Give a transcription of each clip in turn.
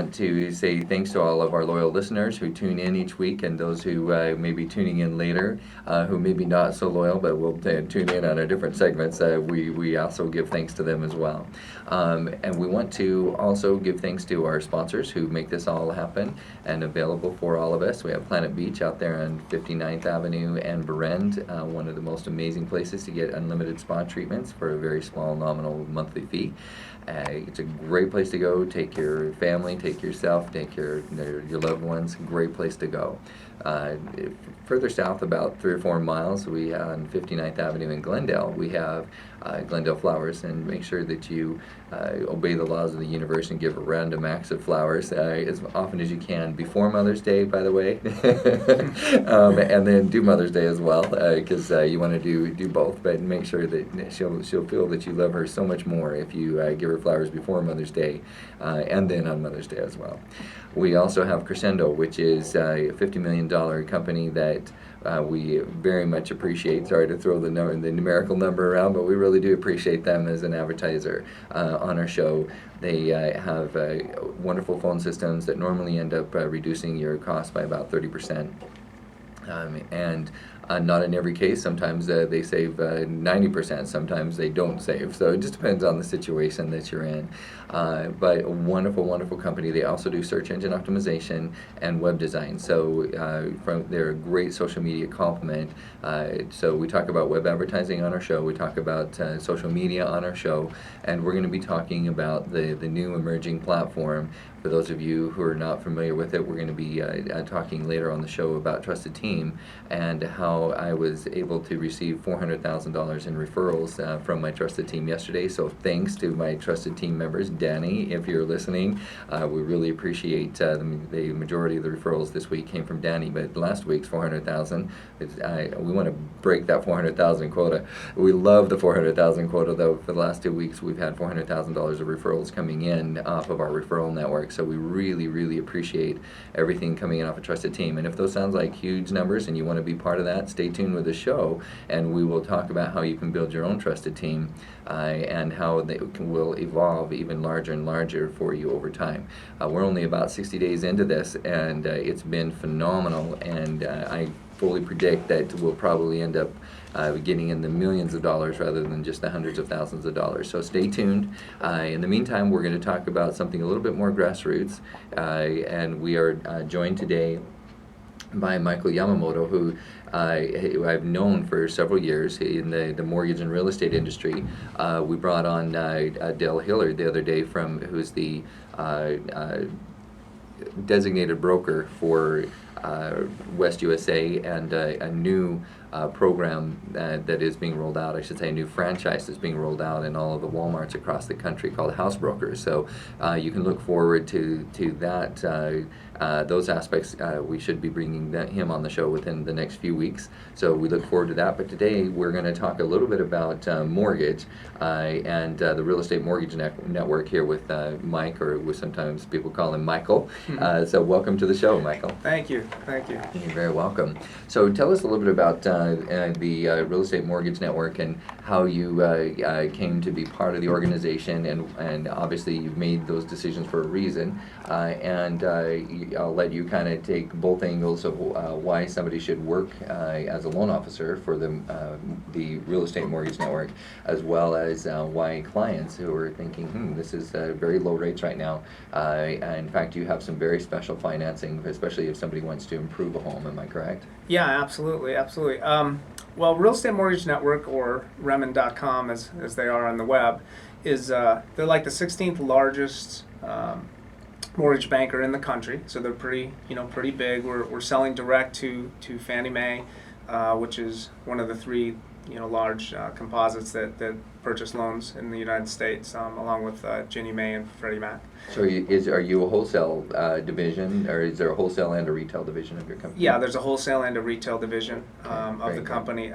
want to say thanks to all of our loyal listeners who tune in each week, and those who may be tuning in later, who may be not so loyal but will tune in on our different segments. We also give thanks to them as well. And we want to also give thanks to our sponsors who make this all happen and available for all of us. We have Planet Beach out there on 59th Avenue and Berend, one of the most amazing places to get unlimited spa treatments for a very small nominal monthly fee. It's a great place to go. Take your family, take yourself, take your loved ones. Great place to go. Further south, about 3 or 4 miles, we on 59th Avenue in Glendale, we have Glendale Flowers, and make sure that you obey the laws of the universe and give a random acts of flowers as often as you can before Mother's Day, by the way, and then do Mother's Day as well, because you want to do both, but make sure that she'll feel that you love her so much more if you give her flowers before Mother's Day and then on Mother's Day as well. We also have Crescendo, which is a $50 million company that we very much appreciate. Sorry to throw the numerical number around, but we really do appreciate them as an advertiser on our show. They have wonderful phone systems that normally end up reducing your cost by about 30%. And not in every case. Sometimes they save 90%. Sometimes they don't save. So it just depends on the situation that you're in. But a wonderful, wonderful company. They also do search engine optimization and web design. So they're a great social media complement. So we talk about web advertising on our show. We talk about social media on our show. And we're going to be talking about the new emerging platform. For those of you who are not familiar with it, we're going to be talking later on the show about Trusted Team and how I was able to receive $400,000 in referrals from my Trusted Team yesterday. So thanks to my Trusted Team members. Danny, if you're listening, we really appreciate the majority of the referrals this week came from Danny, but last week's $400,000, we want to break that $400,000 quota. We love the $400,000 quota, though. For the last 2 weeks, we've had $400,000 of referrals coming in off of our referral network. So we really, really appreciate everything coming in off a Trusted Team. And if those sounds like huge numbers and you want to be part of that, stay tuned with the show, and we will talk about how you can build your own Trusted Team and how they will evolve even larger and larger for you over time. We're only about 60 days into this, and it's been phenomenal, and I fully predict that we'll probably end up getting in the millions of dollars rather than just the hundreds of thousands of dollars. So stay tuned. In the meantime, we're going to talk about something a little bit more grassroots, and we are joined today by Michael Yamamoto, who I've known for several years in the mortgage and real estate industry. We brought on Dale Hillard the other day, who's the designated broker for West USA, and a new program that is being rolled out, I should say a new franchise that's being rolled out in all of the Walmarts across the country called House Brokers. So you can look forward to that. Those aspects, we should be bringing him on the show within the next few weeks. So we look forward to that. But today we're going to talk a little bit about mortgage and the Real Estate Mortgage Network here with Mike, or sometimes people call him Michael. So welcome to the show, Michael. Thank you. Thank you. You're very welcome. So tell us a little bit about the Real Estate Mortgage Network and how you came to be part of the organization, and obviously you've made those decisions for a reason, and I'll let you kind of take both angles of why somebody should work as a loan officer for the Real Estate Mortgage Network, as well as why clients who are thinking, this is very low rates right now. In fact, you have some very special financing, especially if somebody wants to improve a home. Am I correct? Yeah, absolutely. Well, Real Estate Mortgage Network, or Remen.com as they are on the web, is they're like the 16th largest mortgage banker in the country. So they're pretty big. We're selling direct to Fannie Mae, which is one of the three large composites that purchase loans in the United States, along with Ginnie Mae and Freddie Mac. So are you a wholesale division, or is there a wholesale and a retail division of your company? Yeah, there's a wholesale and a retail division of the company,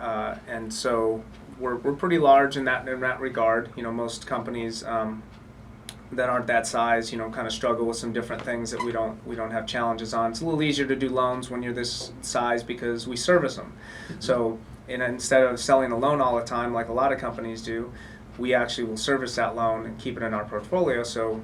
and so we're pretty large in that regard. Most companies that aren't that size, kind of struggle with some different things that we don't have challenges on. It's a little easier to do loans when you're this size because we service them. Mm-hmm. So instead of selling a loan all the time like a lot of companies do, we actually will service that loan and keep it in our portfolio. So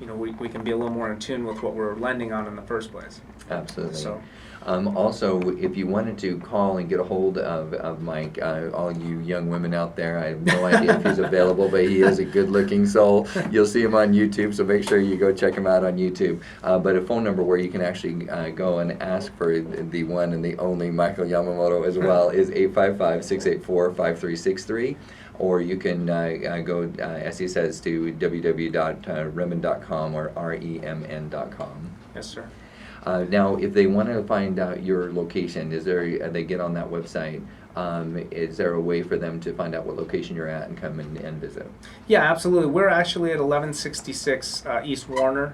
we can be a little more in tune with what we're lending on in the first place. Absolutely. So. Also, if you wanted to call and get a hold of Mike, all you young women out there, I have no idea if he's available, but he is a good-looking soul. You'll see him on YouTube, so make sure you go check him out on YouTube. But a phone number where you can actually go and ask for the one and the only Michael Yamamoto as well is 855-684-5363. Or you can go, as he says, to www.remn.com or remn.com. Yes, sir. Now, if they want to find out your location, they get on that website, is there a way for them to find out what location you're at and come and visit? Yeah, absolutely. We're actually at 1166 East Warner,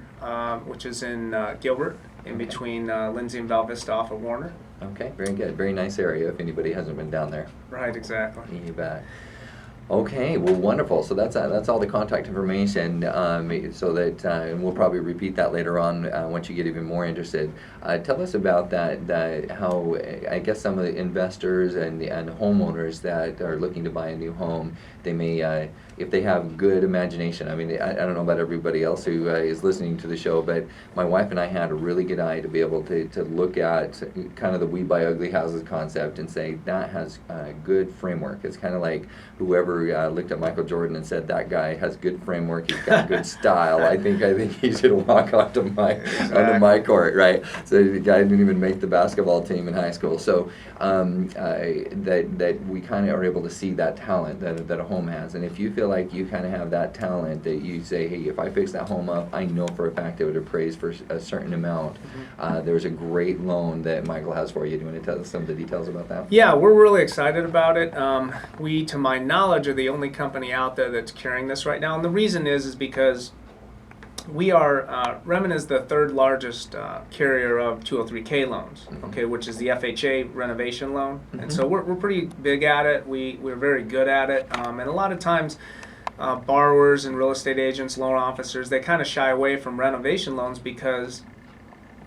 which is in Gilbert, in between Lindsay and Val Vista off of Warner. Okay, very good. Very nice area if anybody hasn't been down there. Right, exactly. You bet. Okay, well, wonderful. So that's all the contact information. So that and we'll probably repeat that later on once you get even more interested. Tell us about that. How I guess some of the investors and homeowners that are looking to buy a new home, they may, if they have good imagination. I mean, I don't know about everybody else who is listening to the show, but my wife and I had a really good eye to be able to look at kind of the We Buy Ugly Houses concept and say that has a good framework. It's kind of like whoever looked at Michael Jordan and said that guy has good framework, he's got good style. I think he should walk onto my court, right? So the guy didn't even make the basketball team in high school. So that we kind of are able to see that talent that a home has. And if you feel like you kind of have that talent that you say, hey, if I fix that home up, I know for a fact it would appraise for a certain amount. There's a great loan that Michael has for you. Do you want to tell us some of the details about that? Yeah, we're really excited about it. We, to my knowledge, are the only company out there that's carrying this right now. And the reason is because we are, Remn is the third largest carrier of 203K loans, okay, which is the FHA renovation loan. And so we're pretty big at it. We're very good at it. And a lot of times borrowers and real estate agents, loan officers, they kind of shy away from renovation loans because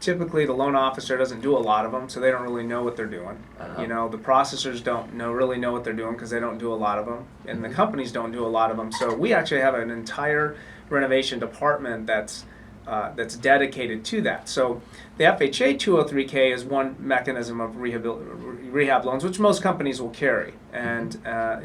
typically the loan officer doesn't do a lot of them, so they don't really know what they're doing. You know, the processors don't really know what they're doing because they don't do a lot of them, and the companies don't do a lot of them. So we actually have an entire renovation department that's dedicated to that. So the FHA 203K is one mechanism of rehab loans, which most companies will carry. And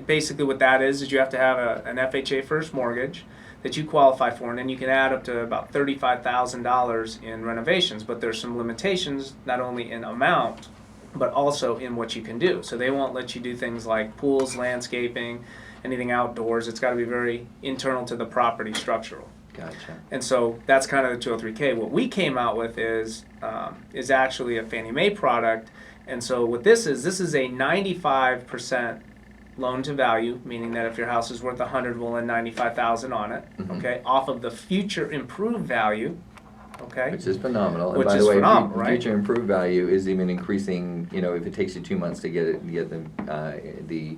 basically what that is you have to have an FHA first mortgage that you qualify for, and then you can add up to about $35,000 in renovations. But there's some limitations, not only in amount, but also in what you can do. So they won't let you do things like pools, landscaping, anything outdoors. It's got to be very internal to the property, structural. Gotcha. And so that's kind of the 203K. What we came out with is actually a Fannie Mae product. And so what this is a 95% loan to value, meaning that if your house is worth 100, we'll lend 95,000 on it, okay, off of the future improved value, okay, which is phenomenal. Which and by is the way, phenomenal, right? Future improved value is even increasing. You know, if it takes you 2 months to get the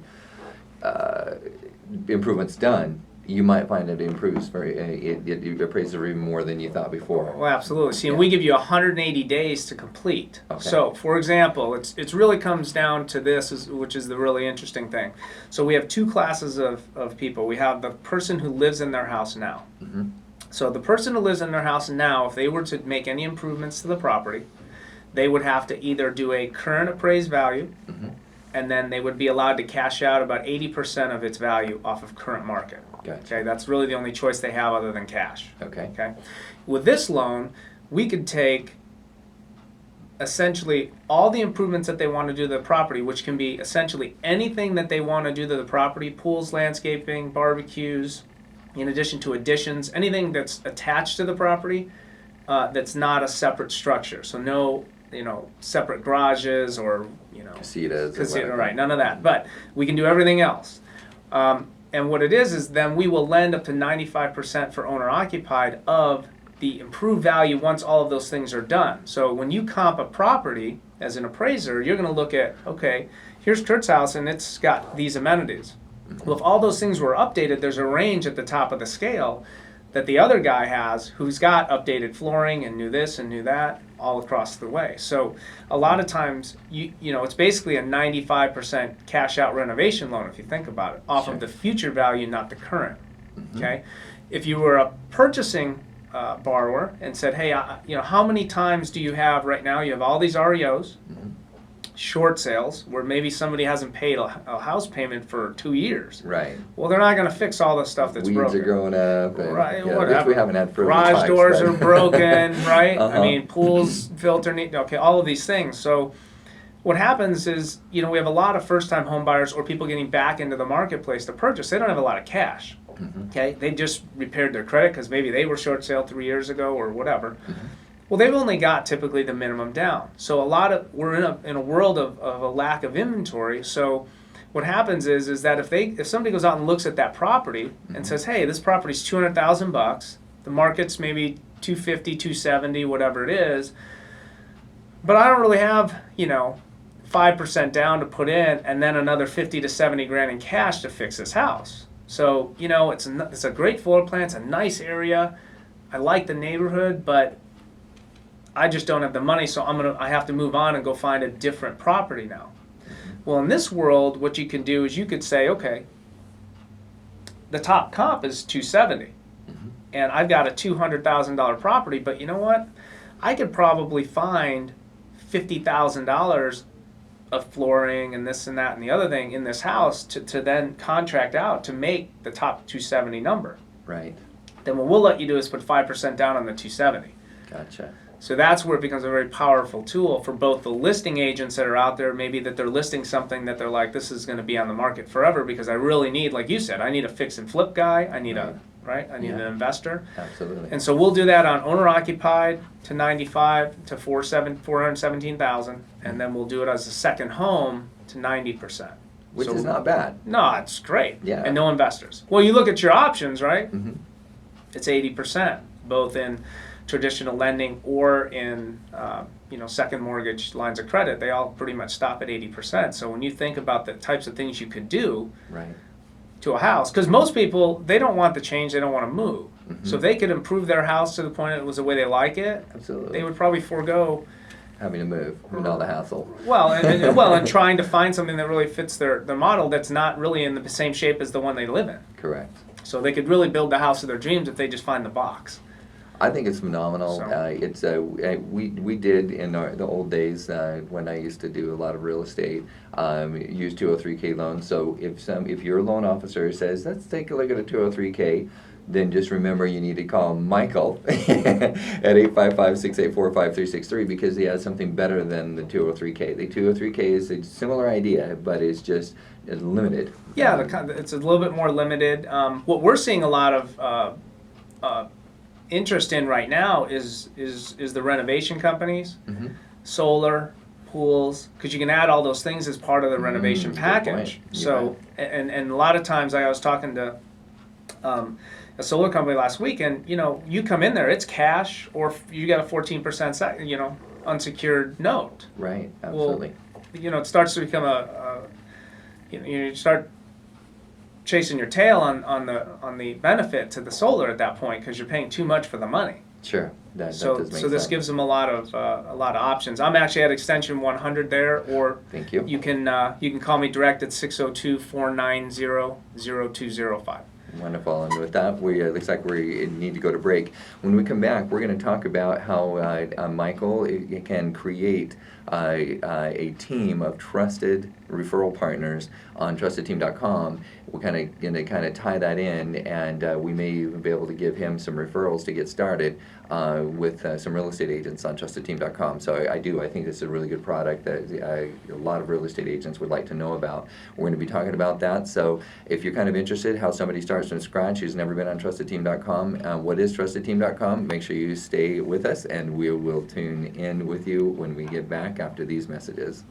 improvements done, you might find it improves for it appraises even more than you thought before. Well, absolutely. See, and we give you 180 days to complete. Okay. So, for example, it really comes down to this, which is the really interesting thing. So we have two classes of people. We have the person who lives in their house now. So the person who lives in their house now, if they were to make any improvements to the property, they would have to either do a current appraised value, and then they would be allowed to cash out about 80% of its value off of current market. Gotcha. Okay, that's really the only choice they have other than cash. Okay. Okay, with this loan, we could take essentially all the improvements that they want to do to the property, which can be essentially anything that they want to do to the property: pools, landscaping, barbecues, in addition to additions, anything that's attached to the property that's not a separate structure. So no, separate garages or casitas. Right, none of that. But we can do everything else. And what it is then we will lend up to 95% for owner occupied of the improved value once all of those things are done. So when you comp a property as an appraiser, you're going to look at, okay, here's Kurt's house and it's got these amenities. Well, if all those things were updated, there's a range at the top of the scale that the other guy has who's got updated flooring and new this and new that all across the way. So a lot of times, it's basically a 95% cash out renovation loan if you think about it, off of the future value, not the current. Okay, if you were purchasing borrower and said, hey, how many times do you have right now? You have all these REOs, short sales, where maybe somebody hasn't paid a house payment for 2 years. Right. Well, they're not going to fix all the stuff that's Weeds broken. are growing up. And, Right, yeah, whatever. we haven't had frozen Garage pipes, doors but- are broken, right? Uh-huh. I mean, pools, filter need, okay, all of these things. So what happens is, we have a lot of first-time home buyers or people getting back into the marketplace to purchase. They don't have a lot of cash. Okay, they just repaired their credit because maybe they were short sale 3 years ago or whatever. Well, they've only got typically the minimum down. So we're in a world of a lack of inventory. So what happens is that if somebody goes out and looks at that property and says, hey, this property's $200,000, the market's maybe 250, 270, whatever it is, but I don't really have 5% down to put in and then another 50 to 70 grand in cash to fix this house. So it's a great floor plan. It's a nice area. I like the neighborhood, but I just don't have the money, so I have to move on and go find a different property now. Well, in this world, what you can do is you could say, okay, the top comp is 270, and I've got a $200,000 property, but you know what? I could probably find $50,000 of flooring and this and that and the other thing in this house to then contract out to make the top 270 number. Right. Then what we'll let you do is put 5% down on the 270. Gotcha. So that's where it becomes a very powerful tool for both the listing agents that are out there, maybe that they're listing something that they're like, this is going to be on the market forever because I really need, like you said, I need a fix and flip guy. I need I need an investor. Absolutely. And so we'll do that on owner occupied to 95 to 417,000, and then we'll do it as a second home to 90%. Which is not bad. No, it's great. Yeah. And no investors. Well, you look at your options, right? Mm-hmm. It's 80%, both in traditional lending or in second mortgage lines of credit. They all pretty much stop at 80%. So when you think about the types of things you could do Right. to a house, because most people, they don't want the change, they don't want to move. Mm-hmm. So if they could improve their house to the point it was the way they like it, Absolutely. they would probably forego Having to move and all the hassle. and trying to find something that really fits their model that's not really in the same shape as the one they live in. Correct. So they could really build the house of their dreams if they just find the box. I think it's phenomenal. So- We did in the old days when I used to do a lot of real estate, use 203K loans. So if your loan officer says, let's take a look at a 203K, then just remember you need to call Michael at 855-684-5363 because he has something better than the 203K. The 203K is a similar idea, but it's just limited. Yeah, it's a little bit more limited. What we're seeing a lot of interest in right now is the renovation companies, solar, pools, because you can add all those things as part of the renovation good package. point. So, and a lot of times I was talking to a solar company last week, and you come in there, it's cash, or you got a 14% unsecured note. Right, absolutely. Well, it starts to become you start chasing your tail on the benefit to the solar at that point because you're paying too much for the money. Sure, that So does make so this sense. gives them a lot of options. I'm actually at extension 100 there, or Thank you. you can call me direct at 602-490-0205. Wonderful, and with that, looks like we need to go to break. When we come back, we're going to talk about how Michael can create a team of trusted referral partners on trustedteam.com. We're going to tie that in, and we may even be able to give him some referrals to get started with some real estate agents on trustedteam.com. So I think this is a really good product that a lot of real estate agents would like to know about. We're going to be talking about that. So if you're kind of interested how somebody starts from scratch who's never been on trustedteam.com, what is trustedteam.com? Make sure you stay with us, and we will tune in with you when we get back after these messages.